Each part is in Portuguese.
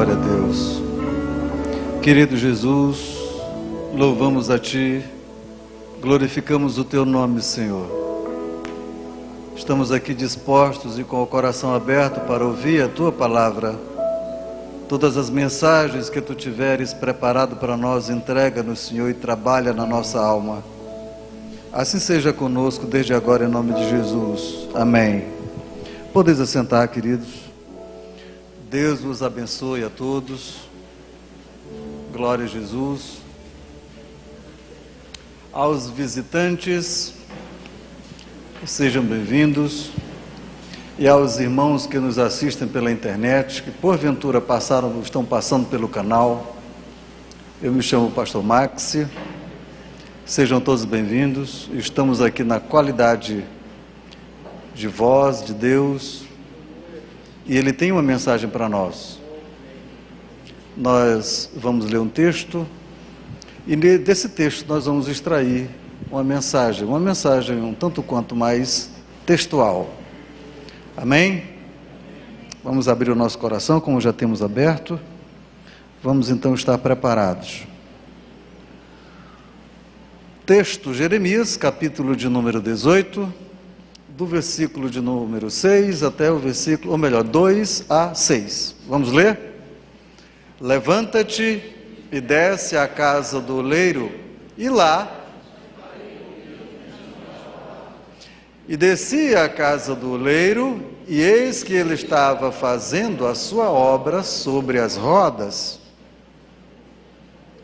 Glória a Deus. Querido Jesus, louvamos a Ti, glorificamos o Teu nome, Senhor. Estamos aqui dispostos e com o coração aberto para ouvir a Tua palavra. Todas as mensagens que Tu tiveres preparado para nós, entrega-nos, Senhor, e trabalha na nossa alma. Assim seja conosco desde agora, em nome de Jesus. Amém. Podeis assentar, queridos. Deus vos abençoe a todos. Glória a Jesus. Aos visitantes, sejam bem-vindos. E aos irmãos que nos assistem pela internet, que porventura estão passando pelo canal, eu me chamo Pastor Maxi. Sejam todos bem-vindos. Estamos aqui na qualidade de voz de Deus, e Ele tem uma mensagem para nós. Nós vamos ler um texto, e desse texto nós vamos extrair uma mensagem um tanto quanto mais textual. Amém? Vamos abrir o nosso coração, como já temos aberto. Vamos então estar preparados. Texto, Jeremias, capítulo de número 18, do versículo de número 6 até o versículo, ou melhor, 2 a 6. Vamos ler? Levanta-te e desce à casa do oleiro, e lá... E desci à casa do oleiro, e eis que ele estava fazendo a sua obra sobre as rodas,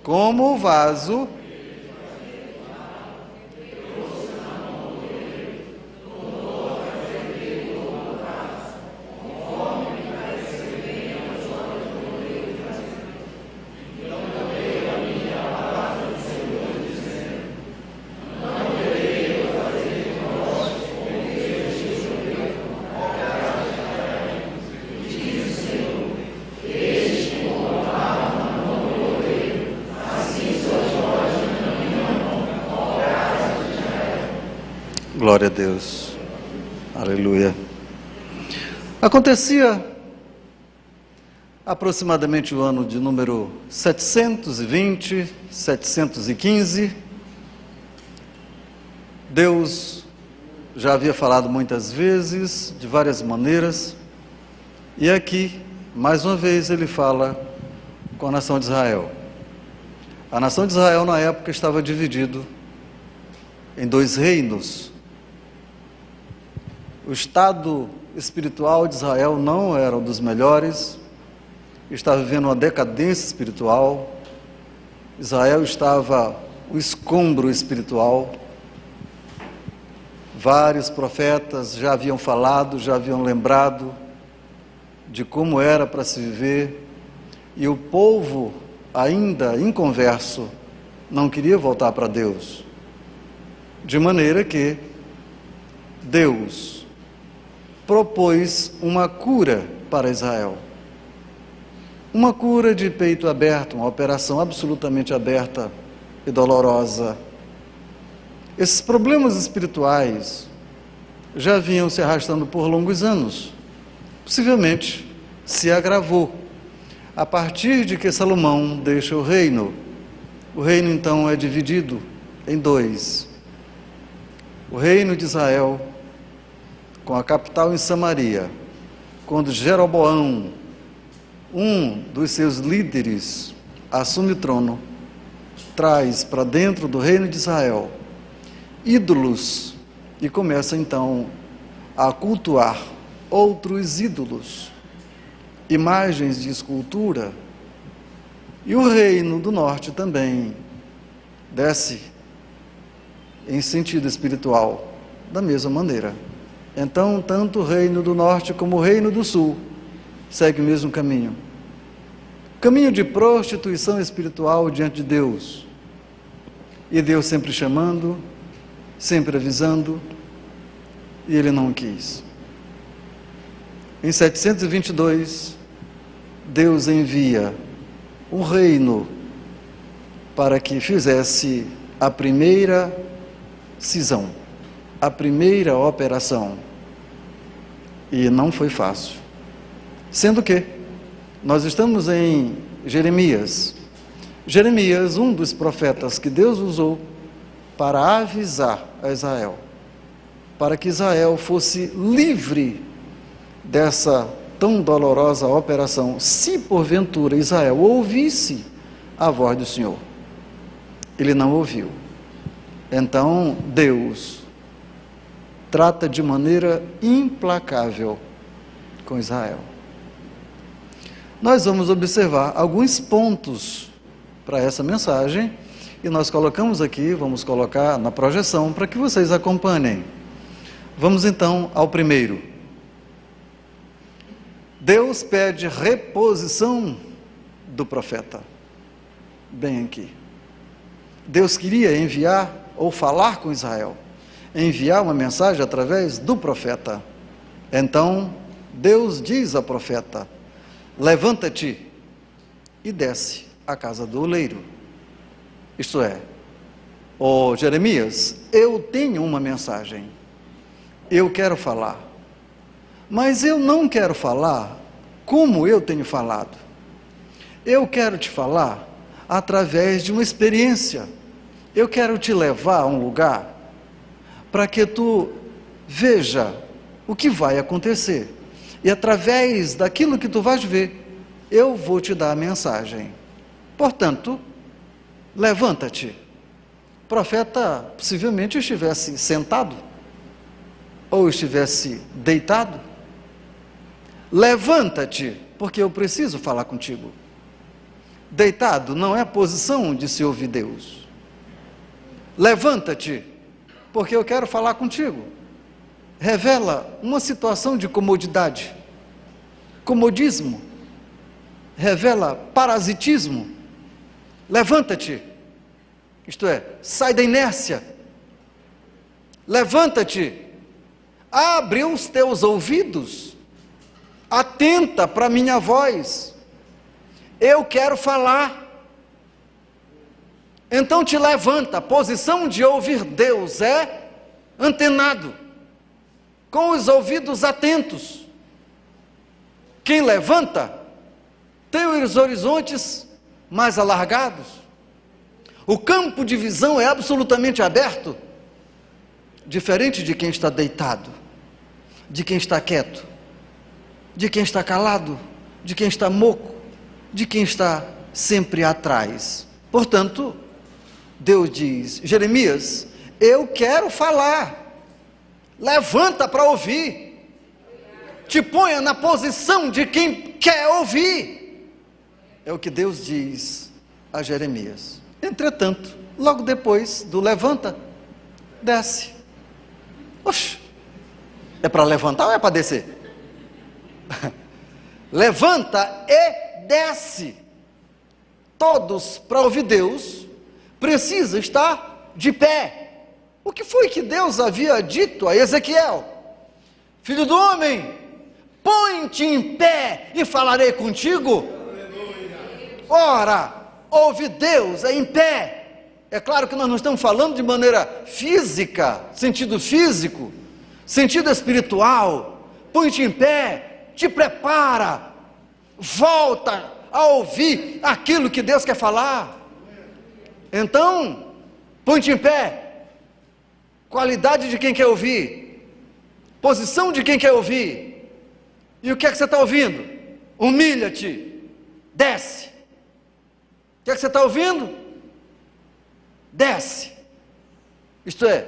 como o vaso... Glória a Deus, aleluia. Acontecia aproximadamente o ano de número 720, 715, Deus já havia falado muitas vezes, de várias maneiras, e aqui, mais uma vez, Ele fala com a nação de Israel. A nação de Israel, na época, estava dividida em dois reinos. O estado espiritual de Israel não era um dos melhores, estava vivendo uma decadência espiritual. Israel estava um escombro espiritual. Vários profetas já haviam falado, já haviam lembrado de como era para se viver, e o povo, ainda inconverso, não queria voltar para Deus, de maneira que Deus propôs uma cura para Israel, uma cura de peito aberto, uma operação absolutamente aberta e dolorosa. Esses problemas espirituais já vinham se arrastando por longos anos, possivelmente se agravou a partir de que Salomão deixa o reino. O reino então é dividido em dois: o reino de Israel, com a capital em Samaria, quando Jeroboão, um dos seus líderes, assume o trono, traz para dentro do reino de Israel ídolos e começa então a cultuar outros ídolos, imagens de escultura. E o reino do norte também desce em sentido espiritual da mesma maneira. Então, tanto o reino do norte como o reino do sul segue o mesmo caminho. Caminho de prostituição espiritual diante de Deus. E Deus sempre chamando, sempre avisando, e Ele não quis. Em 722, Deus envia um reino para que fizesse a primeira cisão, a primeira operação. E não foi fácil. Sendo que Nós estamos em Jeremias. Jeremias, um dos profetas que Deus usou para avisar a Israel, para que Israel fosse livre dessa tão dolorosa operação, se porventura Israel ouvisse a voz do Senhor. Ele não ouviu. Então Deus trata de maneira implacável com Israel. Nós vamos observar alguns pontos para essa mensagem e nós colocamos aqui, vamos colocar na projeção para que vocês acompanhem. Vamos então ao primeiro. Deus pede reposição do profeta. Bem aqui. Deus queria enviar ou falar com Israel, enviar uma mensagem através do profeta. Então, Deus diz ao profeta: levanta-te e desce à casa do oleiro. Isto é, ó Jeremias, eu tenho uma mensagem, eu quero falar, mas eu não quero falar como eu tenho falado. Eu quero te falar através de uma experiência. Eu quero te levar a um lugar para que tu veja o que vai acontecer. E através daquilo que tu vais ver, eu vou te dar a mensagem. Portanto, levanta-te. O profeta possivelmente estivesse sentado ou estivesse deitado. Levanta-te, porque eu preciso falar contigo. Deitado não é a posição de se ouvir Deus. Levanta-te, porque eu quero falar contigo. Revela uma situação de comodidade, comodismo, revela parasitismo. Levanta-te, isto é, sai da inércia. Levanta-te, abre os teus ouvidos, atenta para a minha voz. Eu quero falar. Então te levanta. A posição de ouvir Deus é antenado, com os ouvidos atentos. Quem levanta tem os horizontes mais alargados, o campo de visão é absolutamente aberto, diferente de quem está deitado, de quem está quieto, de quem está calado, de quem está moco, de quem está sempre atrás. Portanto, Deus diz: Jeremias, eu quero falar, levanta para ouvir, te ponha na posição de quem quer ouvir. É o que Deus diz a Jeremias. Entretanto, logo depois do levanta, desce. Oxe, é para levantar ou é para descer? Levanta e desce. Todos, para ouvir Deus, precisam estar de pé. O que foi que Deus havia dito a Ezequiel? Filho do homem, põe-te em pé e falarei contigo. Ora, ouve Deus é em pé. É claro que nós não estamos falando de maneira física, sentido físico, sentido espiritual. Põe-te em pé, te prepara, volta a ouvir aquilo que Deus quer falar. Então, põe-te em pé. Qualidade de quem quer ouvir, posição de quem quer ouvir. E o que é que você está ouvindo? Humilha-te, desce. O que é que você está ouvindo? Desce. Isto é,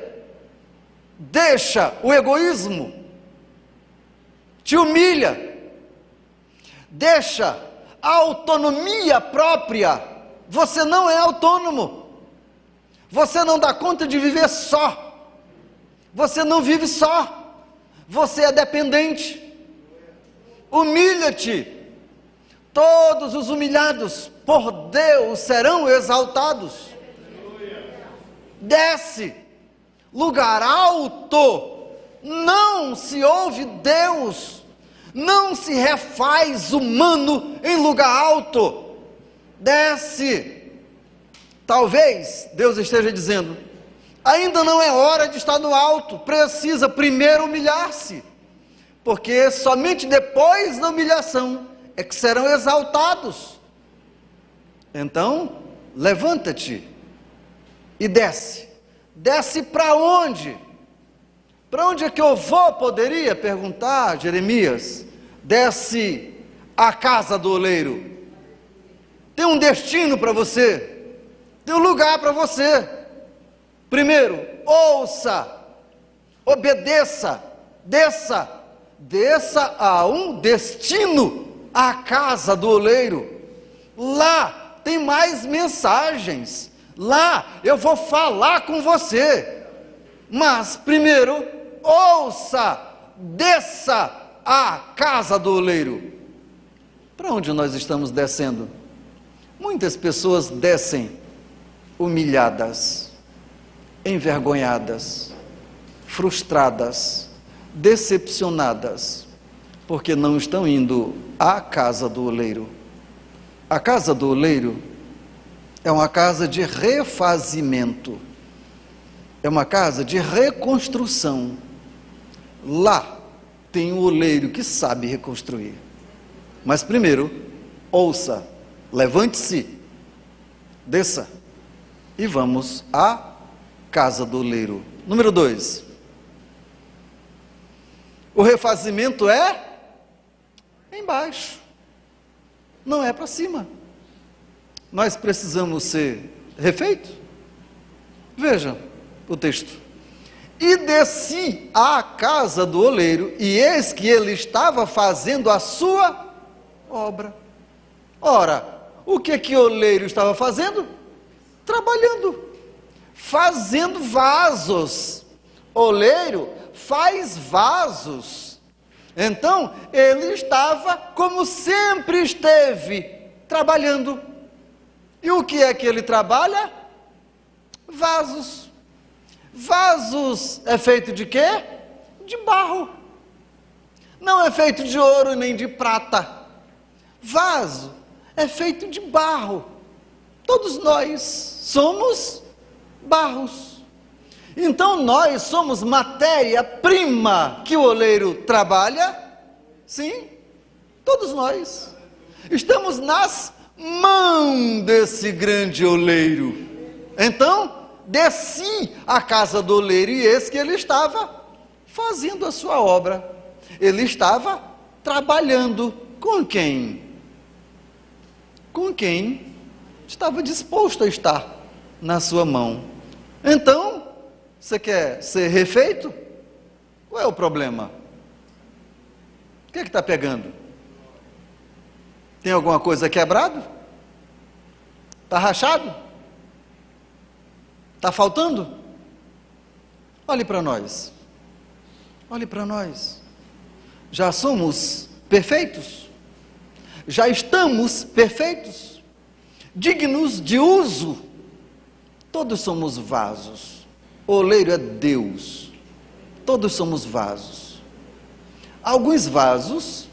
deixa o egoísmo, te humilha, deixa a autonomia própria. Você não é autônomo, você não dá conta de viver só, você não vive só, você é dependente. Humilha-te. Todos os humilhados por Deus serão exaltados. Desce. Lugar alto não se ouve Deus, não se refaz humano em lugar alto. Desce. Talvez Deus esteja dizendo: ainda não é hora de estar no alto, precisa primeiro humilhar-se, porque somente depois da humilhação é que serão exaltados. Então, levanta-te e desce. Desce para onde? Para onde é que eu vou? Poderia perguntar Jeremias. Desce à casa do oleiro. Tem um destino para você. Tem um lugar para você. Primeiro, ouça, obedeça, desça. Desça a um destino, à casa do oleiro. Lá tem mais mensagens. Lá eu vou falar com você. Mas primeiro, ouça, desça à casa do oleiro. Para onde nós estamos descendo? Muitas pessoas descem humilhadas, envergonhadas, frustradas, decepcionadas, porque não estão indo à casa do oleiro. A casa do oleiro é uma casa de refazimento, é uma casa de reconstrução. Lá tem um oleiro que sabe reconstruir. Mas primeiro, ouça, levante-se, desça e vamos à casa do oleiro. Número 2. O refazimento é embaixo, não é para cima. Nós precisamos ser refeitos. Veja o texto. E desci à casa do oleiro, e eis que ele estava fazendo a sua obra. Ora, o que o oleiro estava fazendo? Trabalhando, fazendo vasos. Oleiro faz vasos. Então, ele estava, como sempre esteve, trabalhando. E o que é que ele trabalha? Vasos. Vasos é feito de quê? De barro. Não é feito de ouro nem de prata. Vaso é feito de barro. Todos nós somos barros. Então nós somos matéria-prima que o oleiro trabalha. Sim, todos nós. Estamos nas mãos desse grande oleiro. Então, desci à casa do oleiro e eis que ele estava fazendo a sua obra. Ele estava trabalhando com quem? Com quem estava disposto a estar na sua mão. Então, você quer ser refeito? Qual é o problema? O que é que está pegando? Tem alguma coisa quebrado? Está rachado? Está faltando? Olhe para nós. Olhe para nós. Já somos perfeitos? Já estamos perfeitos? Dignos de uso? Todos somos vasos. O oleiro é Deus. Todos somos vasos. Alguns vasos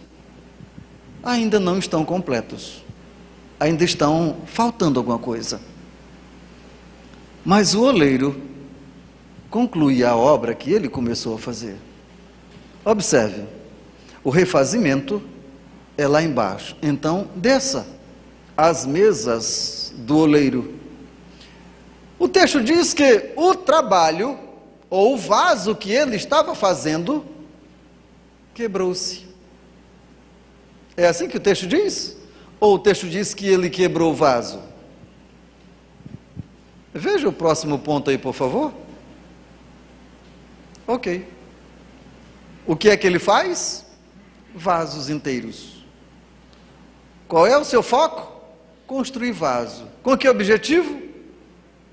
ainda não estão completos. Ainda estão faltando alguma coisa. Mas o oleiro conclui a obra que ele começou a fazer. Observe, o refazimento é lá embaixo. Então, desça às mesas do oleiro. O texto diz que o trabalho, ou o vaso que ele estava fazendo, quebrou-se. É assim que o texto diz? Ou o texto diz que ele quebrou o vaso? Veja o próximo ponto aí, por favor. Ok. O que é que ele faz? Vasos inteiros. Qual é o seu foco? Construir vaso. Com que objetivo?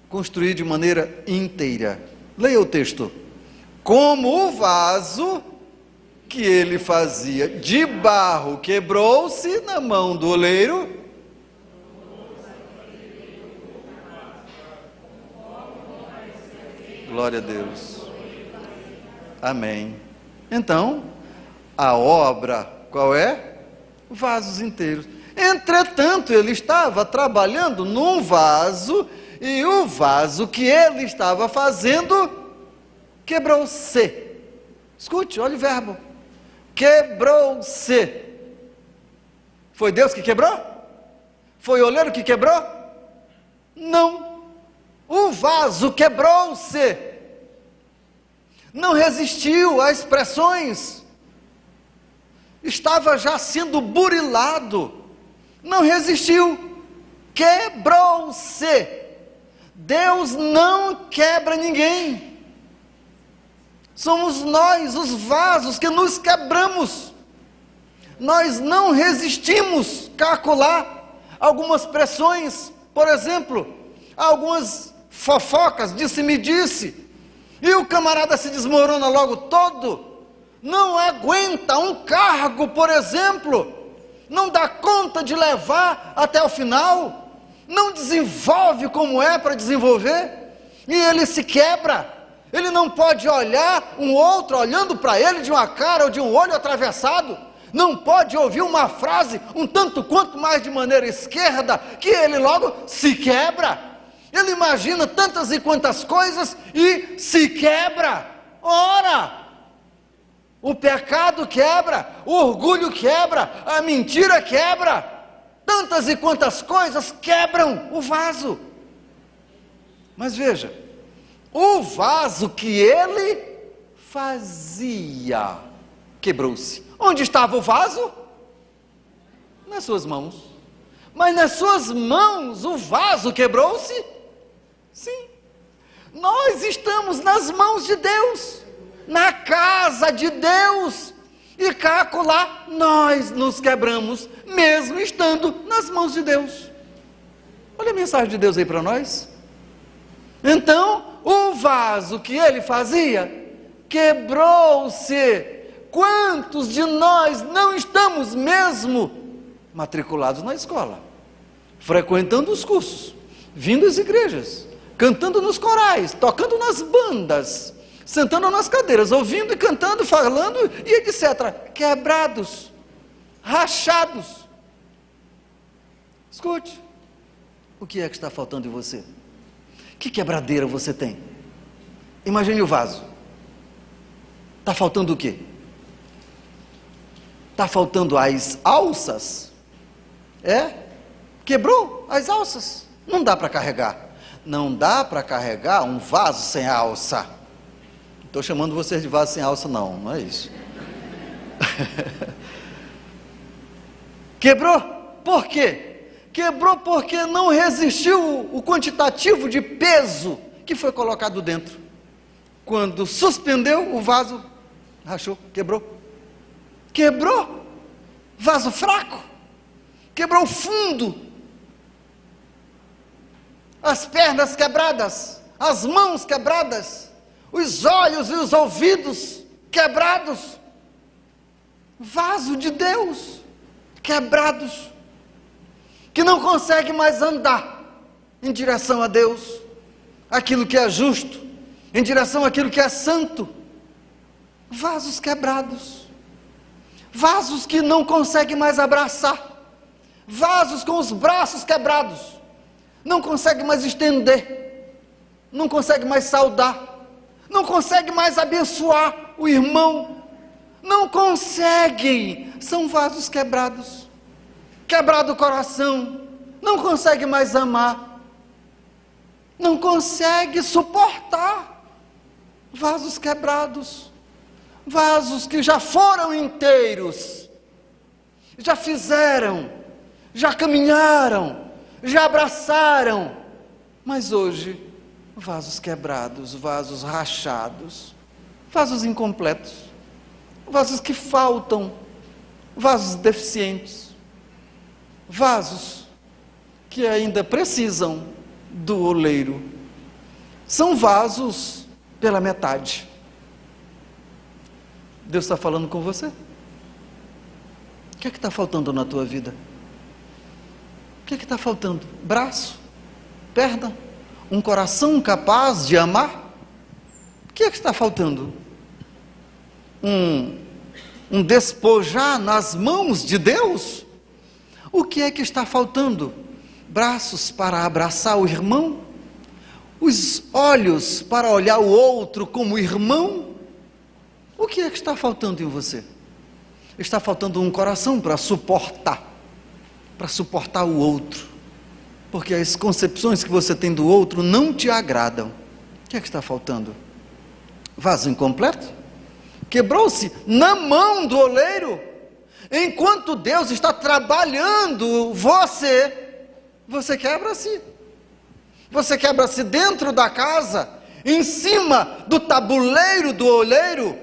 Construir de maneira inteira. Leia o texto. Como o vaso que ele fazia de barro quebrou-se na mão do oleiro, glória a Deus. Amém. Então, a obra, qual é? Vasos inteiros. Entretanto, ele estava trabalhando num vaso, e o vaso que ele estava fazendo quebrou-se. Escute, olha o verbo. Quebrou-se. Foi Deus que quebrou? Foi o oleiro que quebrou? Não. O vaso quebrou-se. Não resistiu às pressões. Estava já sendo burilado. Não resistiu. Quebrou-se. Deus não quebra ninguém. Somos nós, os vasos, que nos quebramos. Nós não resistimos, calcular algumas pressões, por exemplo, algumas fofocas, disse-me-disse, e o camarada se desmorona logo todo, não aguenta um cargo, por exemplo, não dá conta de levar até o final, não desenvolve como é para desenvolver, e ele se quebra. Ele não pode olhar um outro olhando para ele de uma cara ou de um olho atravessado, não pode ouvir uma frase um tanto quanto mais de maneira esquerda, que ele logo se quebra. Ele imagina tantas e quantas coisas e se quebra. Ora, o pecado quebra, o orgulho quebra, a mentira quebra, tantas e quantas coisas quebram o vaso. Mas veja, o vaso que ele fazia quebrou-se. Onde estava o vaso? Nas suas mãos. Mas nas suas mãos o vaso quebrou-se? Sim. Nós estamos nas mãos de Deus, na casa de Deus, e cá acolá nós nos quebramos, mesmo estando nas mãos de Deus. Olha a mensagem de Deus aí para nós. Então, o vaso que ele fazia quebrou-se. Quantos de nós não estamos mesmo matriculados na escola, frequentando os cursos, vindo às igrejas, cantando nos corais, tocando nas bandas, sentando nas cadeiras, ouvindo e cantando, falando e etc. Quebrados, rachados. Escute, o que é que está faltando em você? Que quebradeira você tem? Imagine o vaso. Está faltando o quê? Está faltando as alças? Quebrou as alças. Não dá para carregar. Não dá para carregar um vaso sem alça. Não estou chamando vocês de vaso sem alça, não é isso. Quebrou? Por quê? Quebrou porque não resistiu o quantitativo de peso que foi colocado dentro. Quando suspendeu, o vaso rachou, quebrou. Quebrou, vaso fraco, quebrou o fundo, as pernas quebradas, as mãos quebradas, os olhos e os ouvidos quebrados, vaso de Deus, quebrados, que não consegue mais andar em direção a Deus, aquilo que é justo, em direção àquilo que é santo, vasos quebrados, vasos que não conseguem mais abraçar, vasos com os braços quebrados, não consegue mais estender, não consegue mais saudar, não consegue mais abençoar o irmão, não conseguem, são vasos quebrados, quebrado o coração, não consegue mais amar, não consegue suportar, vasos quebrados, vasos que já foram inteiros, já fizeram, já caminharam, já abraçaram, mas hoje, vasos quebrados, vasos rachados, vasos incompletos, vasos que faltam, vasos deficientes, vasos que ainda precisam do oleiro, são vasos pela metade. Deus está falando com você? O que é que está faltando na tua vida? O que é que está faltando? Braço? Perna? Um coração capaz de amar? O que é que está faltando? Um despojar nas mãos de Deus? O que é que está faltando? Braços para abraçar o irmão? Os olhos para olhar o outro como irmão? O que é que está faltando em você? Está faltando um coração para suportar para suportar o outro, porque as concepções que você tem do outro não te agradam. O que é que está faltando? Vaso incompleto? Quebrou-se na mão do oleiro. Enquanto Deus está trabalhando você quebra-se. Você quebra-se dentro da casa, em cima do tabuleiro do oleiro,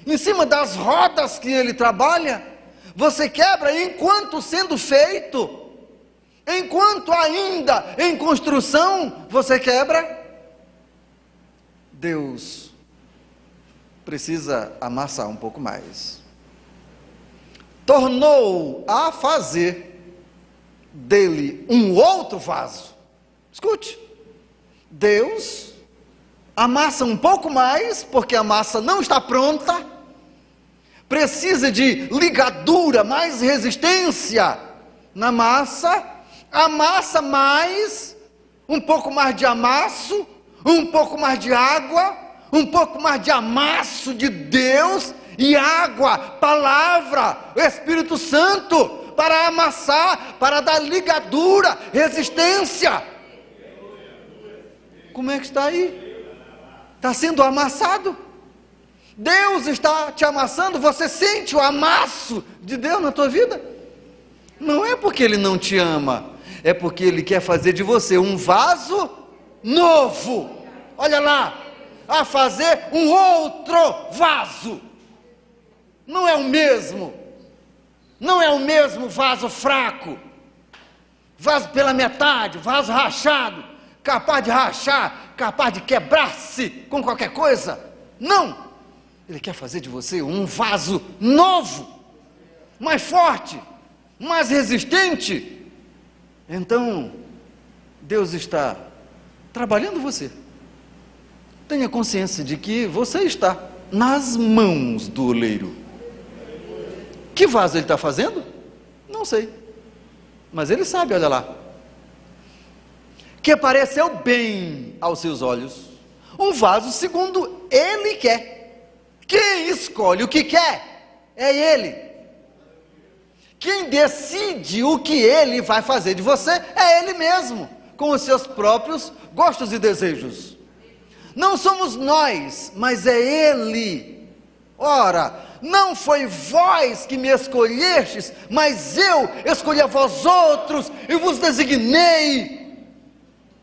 em cima das rodas que ele trabalha. Você quebra enquanto sendo feito, enquanto ainda em construção, você quebra. Deus precisa amassar um pouco mais. Tornou a fazer dele um outro vaso. Escute, Deus amassa um pouco mais, porque a massa não está pronta, precisa de ligadura, mais resistência na massa, amassa mais, um pouco mais de amasso, um pouco mais de água, um pouco mais de amasso de Deus e água, palavra, o Espírito Santo, para amassar, para dar ligadura, resistência. Como é que está aí? Está sendo amassado. Deus está te amassando. Você sente o amasso de Deus na tua vida? Não é porque Ele não te ama, é porque Ele quer fazer de você um vaso novo. Olha lá, a fazer um outro vaso. Não é o mesmo. Não é o mesmo vaso fraco, vaso pela metade, vaso rachado, capaz de rachar, capaz de quebrar-se com qualquer coisa. Não, Ele quer fazer de você um vaso novo, mais forte, mais resistente. Então, Deus está trabalhando você. Tenha consciência de que você está nas mãos do oleiro. Que vaso ele está fazendo? Não sei, mas ele sabe, olha lá. Que pareceu bem aos seus olhos, um vaso segundo ele quer. Quem escolhe o que quer é ele. Quem decide o que ele vai fazer de você é ele mesmo, com os seus próprios gostos e desejos. Não somos nós, mas é ele. Ora, não foi vós que me escolhestes, mas eu escolhi a vós outros e vos designei.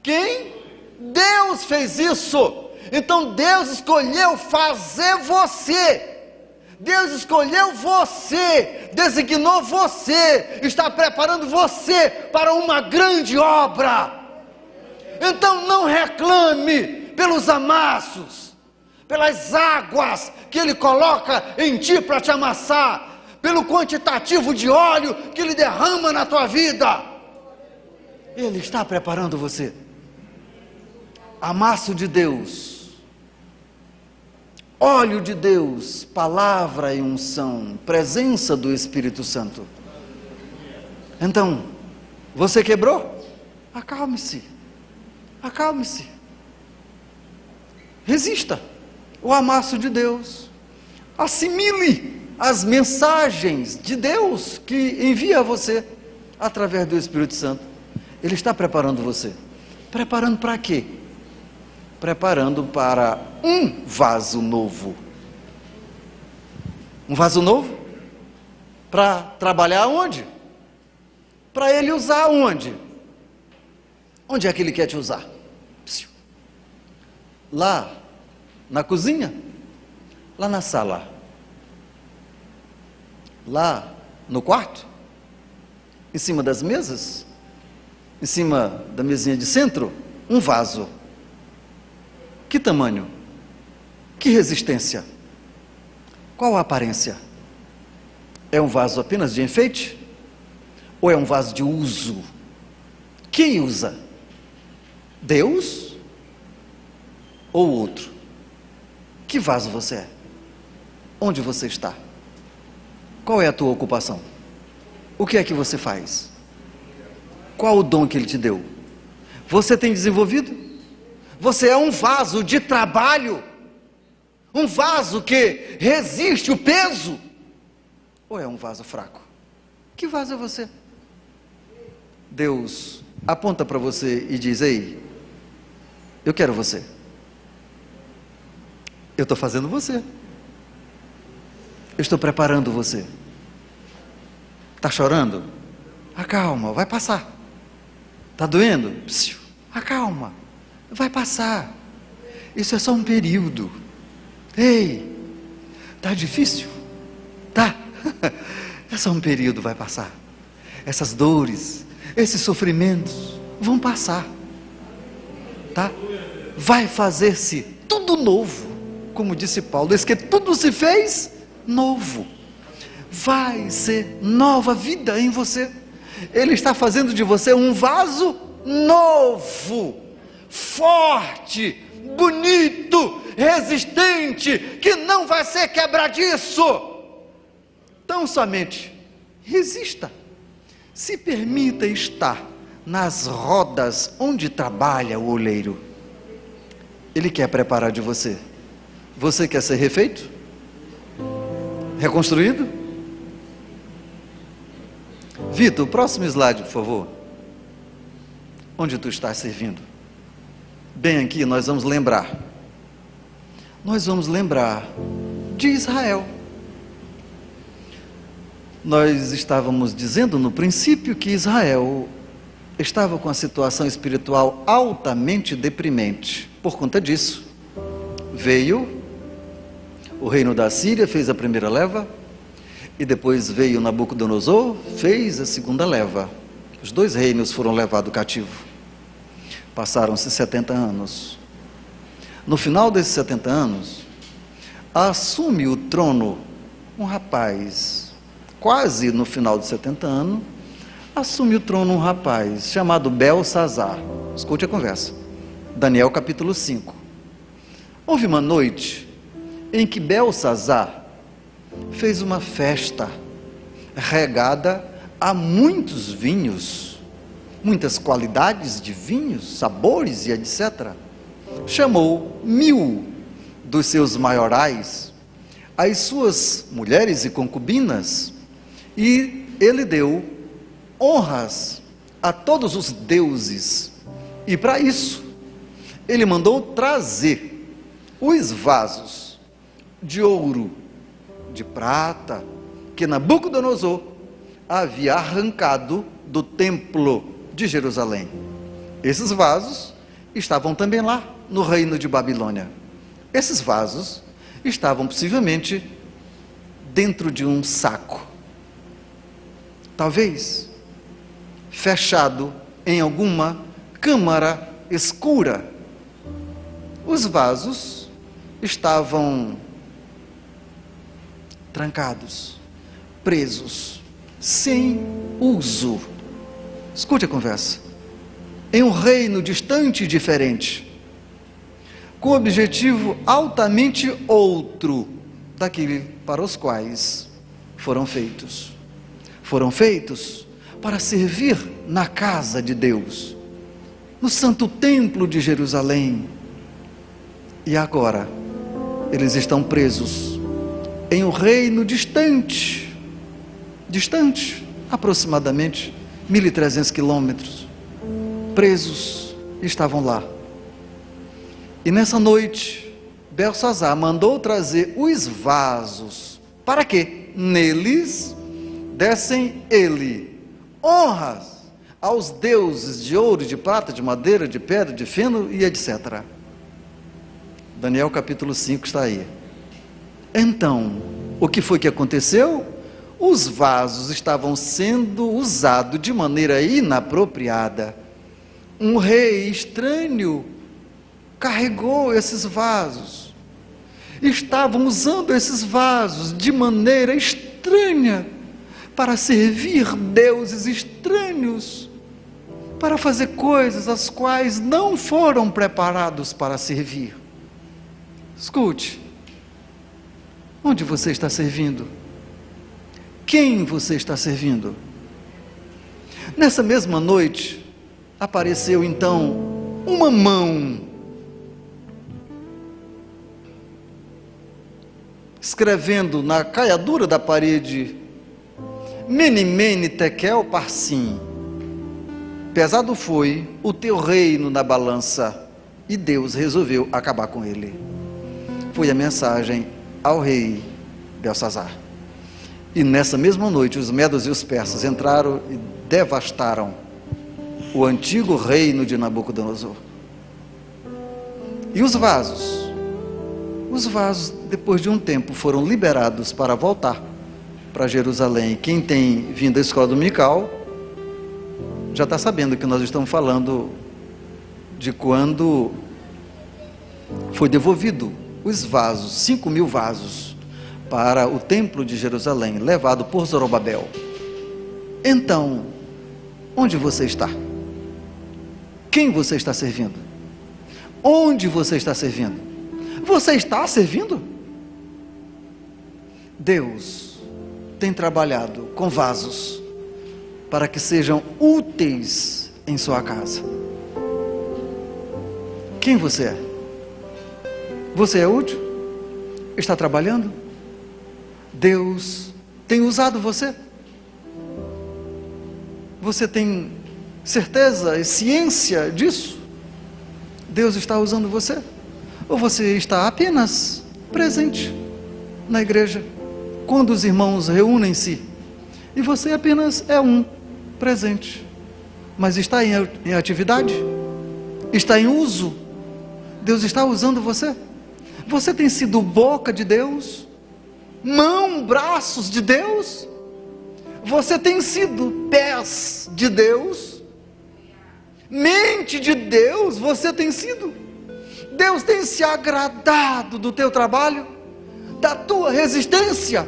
Quem? Deus fez isso. Então Deus escolheu fazer você. Deus escolheu você, designou você, está preparando você para uma grande obra. Então não reclame pelos amassos, pelas águas que Ele coloca em ti para te amassar, pelo quantitativo de óleo que Ele derrama na tua vida. Ele está preparando você. Amasso de Deus, óleo de Deus, palavra e unção, presença do Espírito Santo. Então, você quebrou? Acalme-se, acalme-se, resista o amasso de Deus, assimile as mensagens de Deus que envia a você através do Espírito Santo. Ele está preparando você. Preparando para quê? Preparando para um vaso novo. Um vaso novo? Para trabalhar onde? Para Ele usar onde? Onde é que Ele quer te usar? Lá na cozinha, lá na sala, lá no quarto, em cima das mesas, em cima da mesinha de centro, um vaso. Que tamanho? Que resistência? Qual a aparência? É um vaso apenas de enfeite? Ou é um vaso de uso? Quem usa? Deus ou outro? Que vaso você é? Onde você está? Qual é a tua ocupação? O que é que você faz? Qual o dom que Ele te deu? Você tem desenvolvido? Você é um vaso de trabalho? Um vaso que resiste o peso? Ou é um vaso fraco? Que vaso é você? Deus aponta para você e diz: ei, eu quero você. Eu estou fazendo você. Eu estou preparando você. Está chorando? Acalma, vai passar. Está doendo? Psiu, acalma, vai passar. Isso é só um período. Ei, está difícil? Tá. É só um período, vai passar. Essas dores, esses sofrimentos vão passar. Tá? Vai fazer-se tudo novo. Como disse Paulo, diz que tudo se fez novo. Vai ser nova vida em você. Ele está fazendo de você um vaso novo, forte, bonito, resistente, que não vai ser quebradiço. Tão somente resista. Se permita estar nas rodas onde trabalha o oleiro. Ele quer preparar de você. Você quer ser refeito? Reconstruído? Vitor, próximo slide, por favor. Onde tu estás servindo? Bem aqui nós vamos lembrar. Nós vamos lembrar de Israel. Nós estávamos dizendo no princípio que Israel estava com a situação espiritual altamente deprimente. Por conta disso, veio o reino da Síria, fez a primeira leva, e depois veio Nabucodonosor, fez a segunda leva. Os dois reinos foram levados cativo. Passaram-se 70 anos. No final desses 70 anos, assume o trono um rapaz, quase no final de 70 anos, assume o trono um rapaz chamado Belsazar. Escute a conversa. Daniel capítulo 5. Houve uma noite em que Belsazar fez uma festa regada a muitos vinhos, muitas qualidades de vinhos, sabores e etc. Chamou 1000 dos seus maiorais, as suas mulheres e concubinas, e ele deu honras a todos os deuses. E para isso, ele mandou trazer os vasos de ouro, de prata, que Nabucodonosor havia arrancado do templo de Jerusalém. Esses vasos estavam também lá no reino de Babilônia. Esses vasos estavam possivelmente dentro de um saco, talvez fechado em alguma câmara escura. Os vasos estavam trancados, presos, sem uso. Escute a conversa. Em um reino distante e diferente, com objetivo altamente outro daquele para os quais foram feitos. Foram feitos para servir na casa de Deus, no santo templo de Jerusalém. E agora, eles estão presos em um reino distante, aproximadamente 1.300 quilômetros, presos, estavam lá. E nessa noite, Belsazar mandou trazer os vasos, para que neles dessem ele honras aos deuses de ouro, de prata, de madeira, de pedra, de feno e etc. Daniel capítulo 5 está aí. Então, o que foi que aconteceu? Os vasos estavam sendo usados de maneira inapropriada. Um rei estranho carregou esses vasos. Estavam usando esses vasos de maneira estranha para servir deuses estranhos, para fazer coisas as quais não foram preparados para servir. Escute, onde você está servindo? Quem você está servindo? Nessa mesma noite, apareceu então uma mão, escrevendo na caiadura da parede, Mene, Mene, Tekel, Parsim. pesado foi o teu reino na balança, e Deus resolveu acabar com ele. Foi a mensagem ao rei Belsazar. E nessa mesma noite, os medos e os persas entraram e devastaram o antigo reino de Nabucodonosor. E os vasos, depois de um tempo, foram liberados para voltar para Jerusalém. Quem tem vindo à escola dominical já está sabendo que nós estamos falando de quando foi devolvido os vasos, 5.000 vasos, para o templo de Jerusalém, levado por Zorobabel. Então, onde você está? Quem você está servindo? Onde você está servindo? Você está servindo? Deus tem trabalhado com vasos para que sejam úteis em sua casa. Quem você é? Você é útil? Está trabalhando? Deus tem usado você? Você tem certeza e ciência disso? Deus está usando você? Ou você está apenas presente na igreja, quando os irmãos reúnem-se, e você apenas é um presente, mas está em atividade? Está em uso? Deus está usando você? Você tem sido boca de Deus? Mão, braços de Deus? Você tem sido pés de Deus? Mente de Deus você tem sido? Deus tem se agradado do teu trabalho, da tua resistência?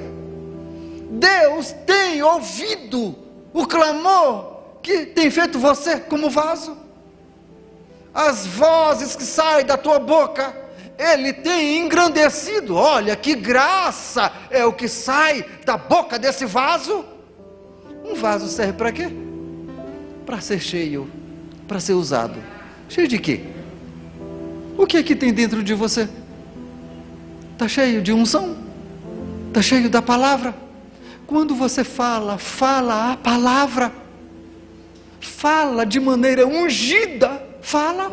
Deus tem ouvido o clamor que tem feito você como vaso? As vozes que saem da tua boca, Ele tem engrandecido. Olha que graça é o que sai da boca desse vaso. Um vaso serve para quê? Para ser cheio, para ser usado. Cheio de quê? O que é que tem dentro de você? Está cheio de unção? Está cheio da palavra? Quando você fala a palavra, fala de maneira ungida, fala.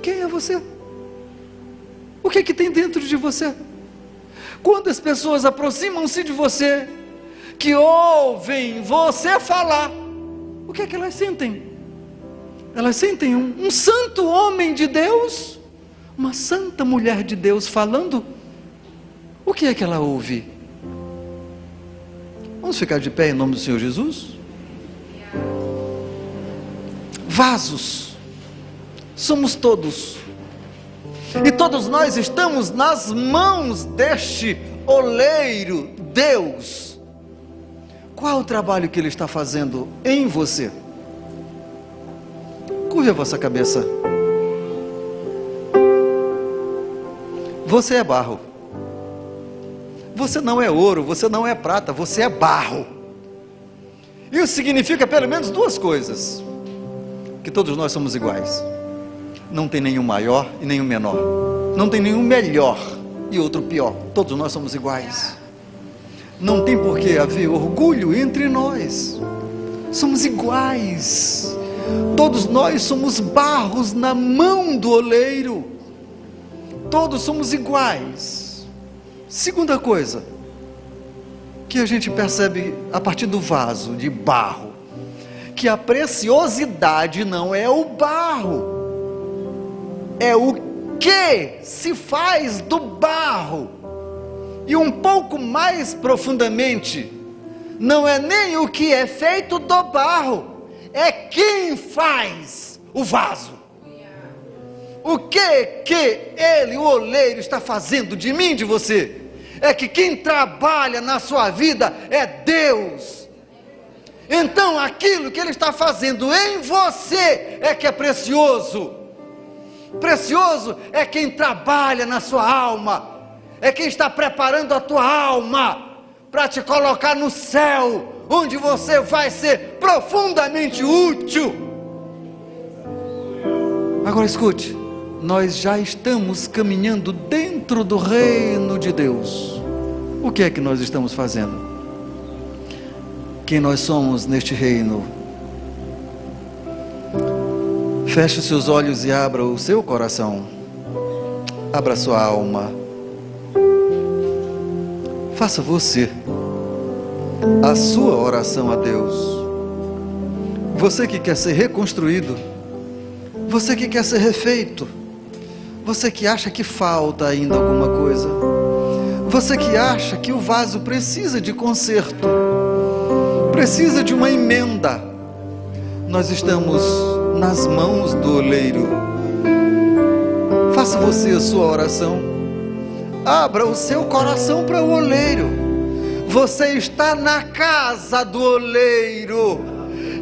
Quem é você? O que é que tem dentro de você? Quando as pessoas aproximam-se de você, que ouvem você falar, o que é que elas sentem? Elas sentem um santo homem de Deus, uma santa mulher de Deus falando. O que é que ela ouve? Vamos ficar de pé em nome do Senhor Jesus? Vasos somos todos, e todos nós estamos nas mãos deste oleiro Deus. Qual o trabalho que Ele está fazendo em você? Curve a vossa cabeça. Você é barro. Você não é ouro, você não é prata, você é barro. Isso significa pelo menos duas coisas: que todos nós somos iguais. Não tem nenhum maior e nenhum menor. Não tem nenhum melhor e outro pior. Todos nós somos iguais. Não tem por que haver orgulho entre nós. Somos iguais. Todos nós somos barros na mão do oleiro. Todos somos iguais. Segunda coisa que a gente percebe a partir do vaso de barro, que a preciosidade não é o barro, é o que se faz do barro. E um pouco mais profundamente, não é nem o que é feito do barro, é quem faz o vaso. O que ele, o oleiro, está fazendo de mim, de você? É que quem trabalha na sua vida é Deus. Então aquilo que Ele está fazendo em você é que é precioso. Precioso é quem trabalha na sua alma, é quem está preparando a tua alma para te colocar no céu, onde você vai ser profundamente útil. Agora escute, nós já estamos caminhando dentro do reino de Deus. O que é que nós estamos fazendo? Quem nós somos neste reino? Feche os seus olhos e abra o seu coração. Abra a sua alma. Faça você a sua oração a Deus. Você que quer ser reconstruído, você que quer ser refeito, você que acha que falta ainda alguma coisa, você que acha que o vaso precisa de conserto, precisa de uma emenda. Nós estamos nas mãos do oleiro. Faça você a sua oração. Abra o seu coração para o oleiro. Você está na casa do oleiro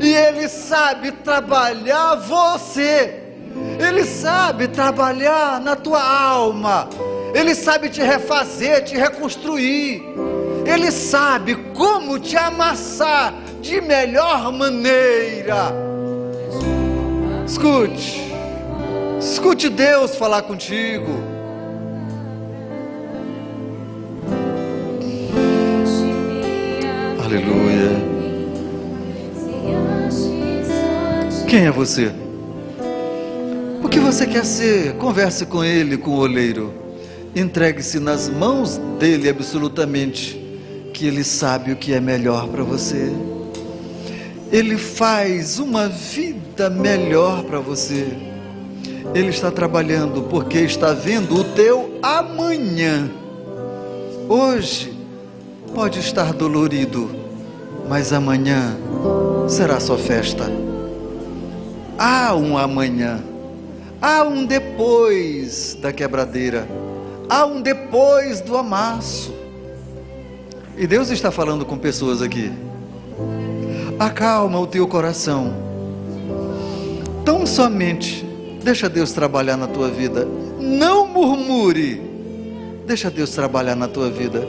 e ele sabe trabalhar você. Ele sabe trabalhar na tua alma. Ele sabe te refazer, te reconstruir. Ele sabe como te amassar de melhor maneira. Escute Deus falar contigo. Aleluia. Quem é você? O que você quer ser? Converse com ele, com o oleiro. Entregue-se nas mãos dele absolutamente, que ele sabe o que é melhor para você. Ele faz uma vida melhor para você. Ele está trabalhando porque está vendo o teu amanhã. Hoje pode estar dolorido, mas amanhã será só festa. Há um amanhã, há um depois da quebradeira, há um depois do amasso. E Deus está falando com pessoas aqui. Acalma o teu coração. Tão somente deixa Deus trabalhar na tua vida. Não murmure. Deixa Deus trabalhar na tua vida.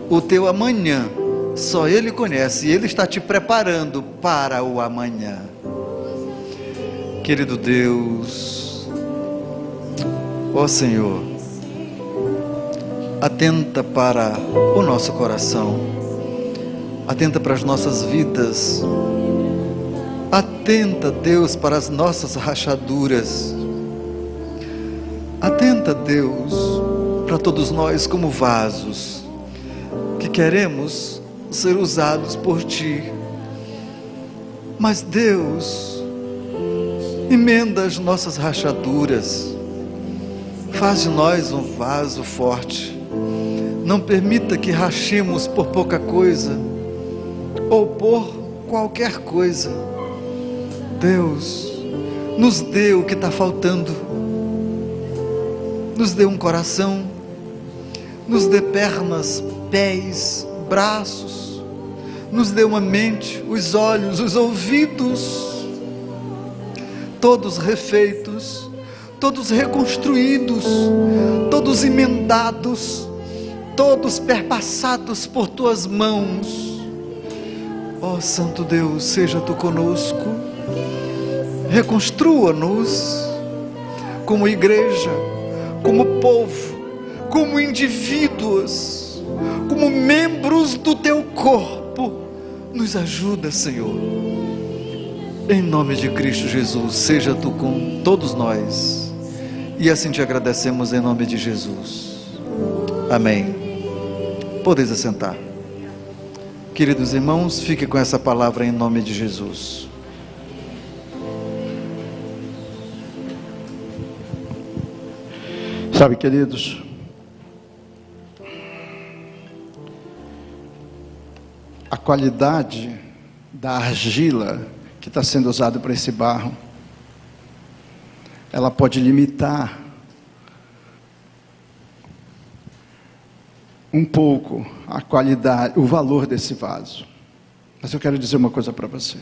O teu amanhã só Ele conhece, e Ele está te preparando para o amanhã. Querido Deus, ó Senhor, atenta para o nosso coração, atenta para as nossas vidas, atenta, Deus, para as nossas rachaduras, atenta, Deus, para todos nós como vasos, que queremos ser usados por Ti, mas Deus, emenda as nossas rachaduras, faz de nós um vaso forte, não permita que rachemos por pouca coisa, ou por qualquer coisa. Deus, nos dê o que está faltando, nos dê um coração, nos dê pernas, pés, braços, nos dê uma mente, os olhos, os ouvidos, todos refeitos, todos reconstruídos, todos emendados, todos perpassados por Tuas mãos. Ó Santo Deus, seja Tu conosco, reconstrua-nos como igreja, como povo, como indivíduos, como membros do Teu corpo. Nos ajuda, Senhor, em nome de Cristo Jesus. Seja Tu com todos nós, e assim Te agradecemos em nome de Jesus. Amém. Podeis assentar. Queridos irmãos, fique com essa palavra em nome de Jesus. Sabe, queridos, a qualidade da argila que está sendo usada para esse barro, ela pode limitar um pouco a qualidade, o valor desse vaso. Mas eu quero dizer uma coisa para você.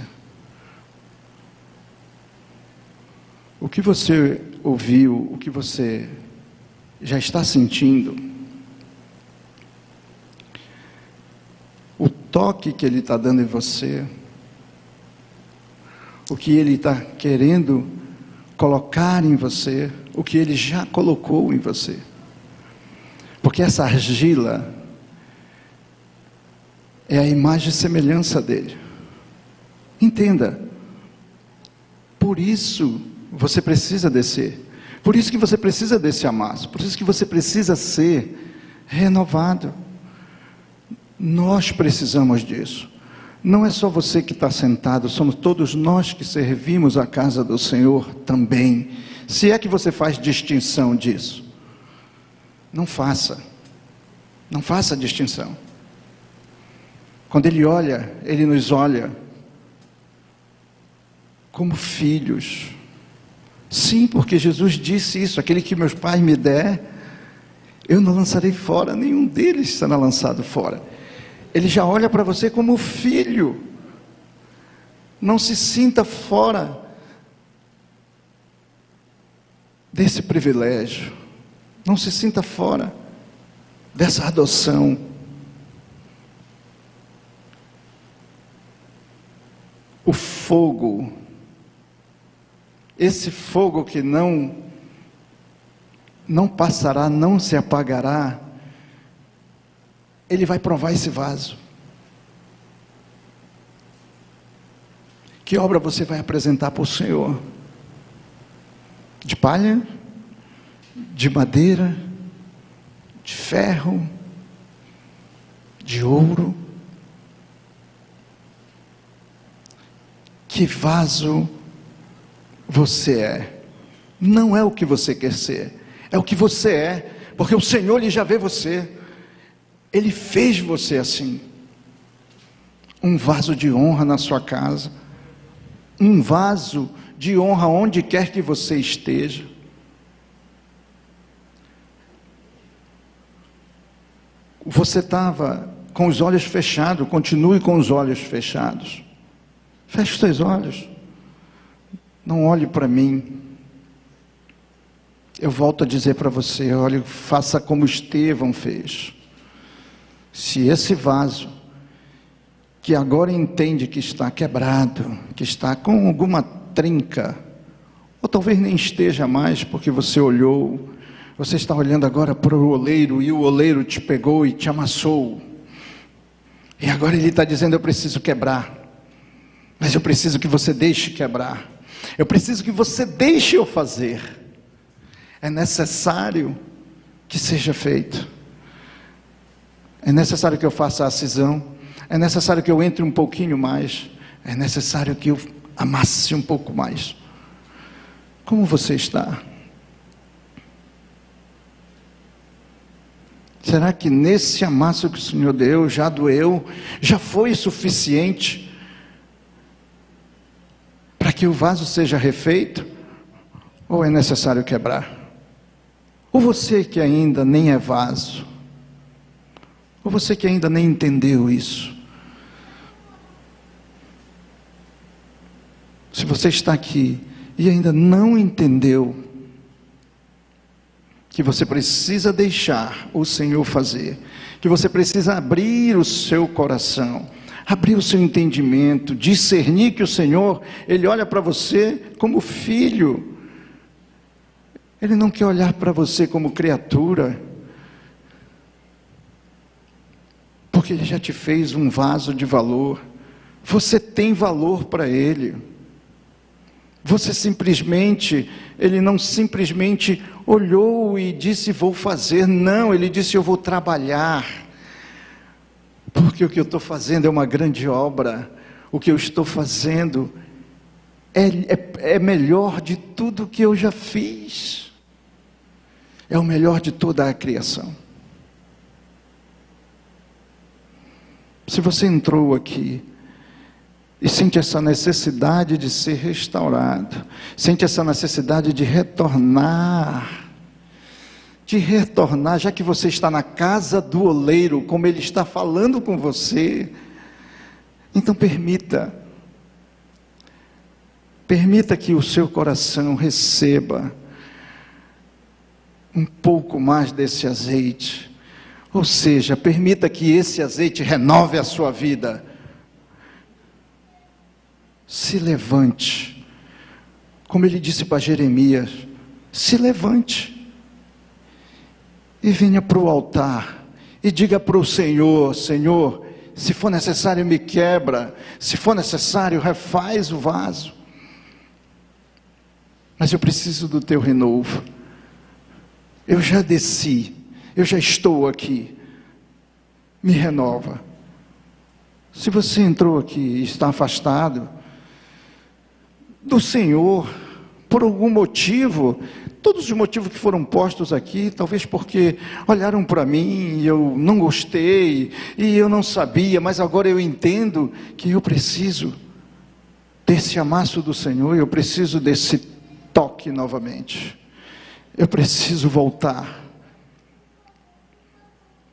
O que você ouviu, o que você já está sentindo, o toque que Ele está dando em você, o que Ele está querendo colocar em você, o que Ele já colocou em você. Porque essa argila é a imagem e semelhança dele. Entenda, por isso você precisa descer. Por isso que você precisa desse amasso. Por isso que você precisa ser renovado. Nós precisamos disso. Não é só você que está sentado, somos todos nós que servimos a casa do Senhor também. Se é que você faz distinção disso, não faça distinção. Quando Ele olha, Ele nos olha como filhos. Sim, porque Jesus disse isso: aquele que meus pais me der, eu não lançarei fora, nenhum deles será lançado fora. Ele já olha para você como filho. Não se sinta fora desse privilégio. Não se sinta fora dessa adoção. O fogo, esse fogo que não passará, não se apagará, Ele vai provar esse vaso. Que obra você vai apresentar para o Senhor? De palha? De madeira? De ferro? De ouro? Que vaso você é? Não é o que você quer ser, é o que você é, porque o Senhor Ele já vê você. Ele fez você assim, um vaso de honra na sua casa, um vaso de honra onde quer que você esteja. Você estava com os olhos fechados, continue com os olhos fechados. Feche os seus olhos, não olhe para mim. Eu volto a dizer para você, olhe, faça como Estevão fez. Se esse vaso, que agora entende que está quebrado, que está com alguma trinca, ou talvez nem esteja mais, porque você olhou, você está olhando agora para o oleiro, e o oleiro te pegou e te amassou, e agora ele está dizendo: eu preciso quebrar, mas eu preciso que você deixe quebrar, eu preciso que você deixe eu fazer, é necessário que seja feito. É necessário que eu faça a cisão, é necessário que eu entre um pouquinho mais, é necessário que eu amasse um pouco mais. Como você está? Será que nesse amasso que o Senhor deu, já doeu, já foi suficiente para que o vaso seja refeito? Ou é necessário quebrar? Ou você que ainda nem é vaso, ou você que ainda nem entendeu isso. Se você está aqui e ainda não entendeu que você precisa deixar o Senhor fazer, que você precisa abrir o seu coração, abrir o seu entendimento, discernir que o Senhor, Ele olha para você como filho. Ele não quer olhar para você como criatura, porque Ele já te fez um vaso de valor. Você tem valor para Ele. Você simplesmente, Ele não simplesmente olhou e disse: vou fazer. Não, Ele disse: eu vou trabalhar, porque o que eu estou fazendo é uma grande obra. O que eu estou fazendo é melhor de tudo que eu já fiz, é o melhor de toda a criação. Se você entrou aqui e sente essa necessidade de ser restaurado, sente essa necessidade de retornar, já que você está na casa do oleiro, como Ele está falando com você, então permita que o seu coração receba um pouco mais desse azeite. Ou seja, permita que esse azeite renove a sua vida. Se levante, como Ele disse para Jeremias: se levante e venha para o altar e diga para o Senhor: Senhor, se for necessário me quebra, se for necessário refaz o vaso. mas eu preciso do teu renovo. Eu já desci, eu já estou aqui, me renova. Se você entrou aqui e está afastado do Senhor, por algum motivo, todos os motivos que foram postos aqui, talvez porque olharam para mim e eu não gostei, e eu não sabia, mas agora eu entendo que eu preciso desse amasso do Senhor, eu preciso desse toque novamente, eu preciso voltar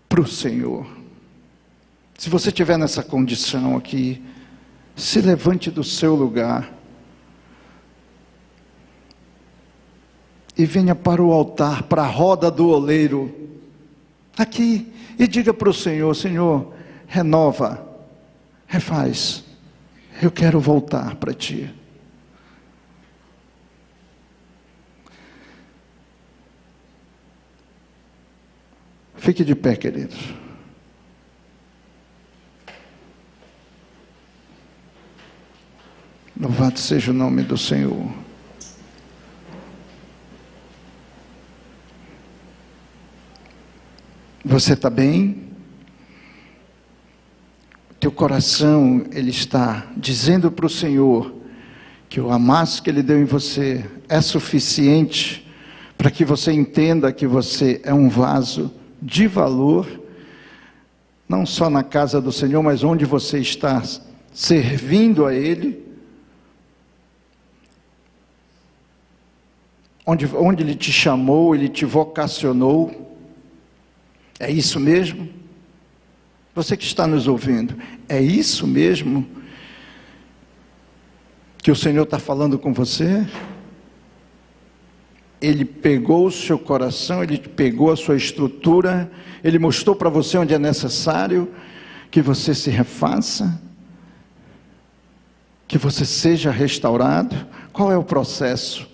para o Senhor. Se você estiver nessa condição aqui, se levante do seu lugar e venha para o altar, para a roda do oleiro, aqui, e diga para o Senhor: Senhor, renova, refaz, eu quero voltar para Ti. Fique de pé, queridos. Louvado seja o nome do Senhor. Você está bem? Teu coração, ele está dizendo para o Senhor que o amasso que Ele deu em você é suficiente para que você entenda que você é um vaso de valor, não só na casa do Senhor, mas onde você está servindo a Ele, onde Ele te chamou, Ele te vocacionou. É isso mesmo? Você que está nos ouvindo, é isso mesmo que o Senhor está falando com você? Ele pegou o seu coração, Ele pegou a sua estrutura, Ele mostrou para você onde é necessário que você se refaça, que você seja restaurado. Qual é o processo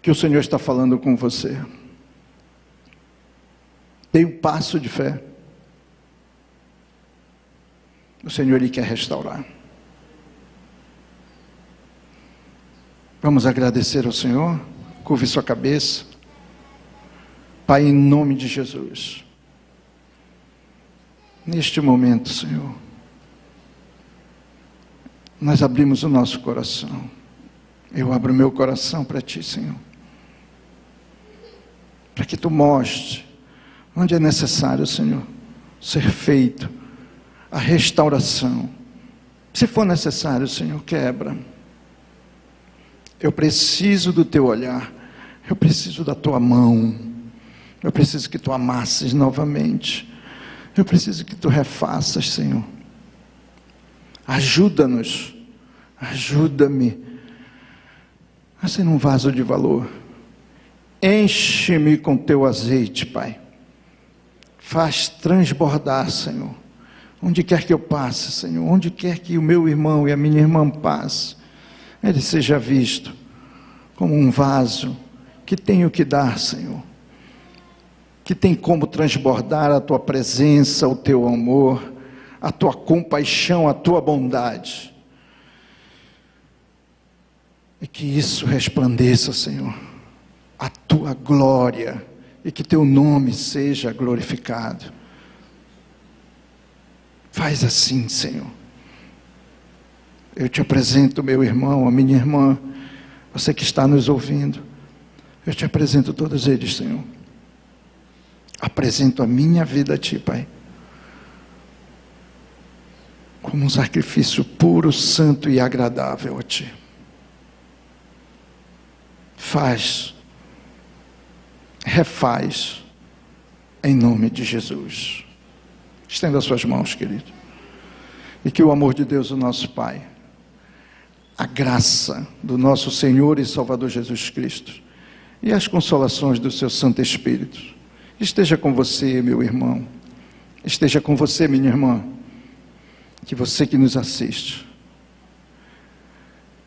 que o Senhor está falando com você? Dê um passo de fé. O Senhor, Ele quer restaurar. Vamos agradecer ao Senhor. Curve sua cabeça. Pai, em nome de Jesus, neste momento, Senhor, nós abrimos o nosso coração. Eu abro o meu coração para Ti, Senhor, para que Tu mostre onde é necessário, Senhor, ser feito a restauração. Se for necessário, Senhor, quebra. Eu preciso do Teu olhar, eu preciso da Tua mão, eu preciso que Tu amasses novamente, eu preciso que Tu refaças, Senhor. Ajuda-nos, ajuda-me a ser um vaso de valor. Enche-me com Teu azeite, Pai. Faz transbordar, Senhor, onde quer que eu passe, Senhor, onde quer que o meu irmão e a minha irmã passe, ele seja visto como um vaso que tem o que dar, Senhor, que tem como transbordar a Tua presença, o Teu amor, a Tua compaixão, a Tua bondade, e que isso resplandeça, Senhor, a Tua glória, e que Teu nome seja glorificado. Faz assim, Senhor. Eu te apresento meu irmão, a minha irmã, você que está nos ouvindo. Eu te apresento todos eles, Senhor. Apresento a minha vida a Ti, Pai, como um sacrifício puro, santo e agradável a Ti. Faz, refaz, em nome de Jesus. Estenda as suas mãos, querido, e que o amor de Deus, o nosso Pai, a graça do nosso Senhor e Salvador Jesus Cristo e as consolações do seu Santo Espírito esteja com você, meu irmão, esteja com você, minha irmã, que você que nos assiste,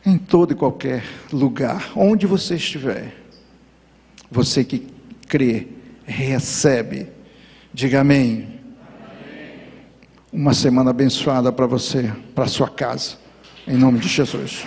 em todo e qualquer lugar, onde você estiver, você que crê, recebe, diga amém. Uma semana abençoada para você, para a sua casa, em nome de Jesus.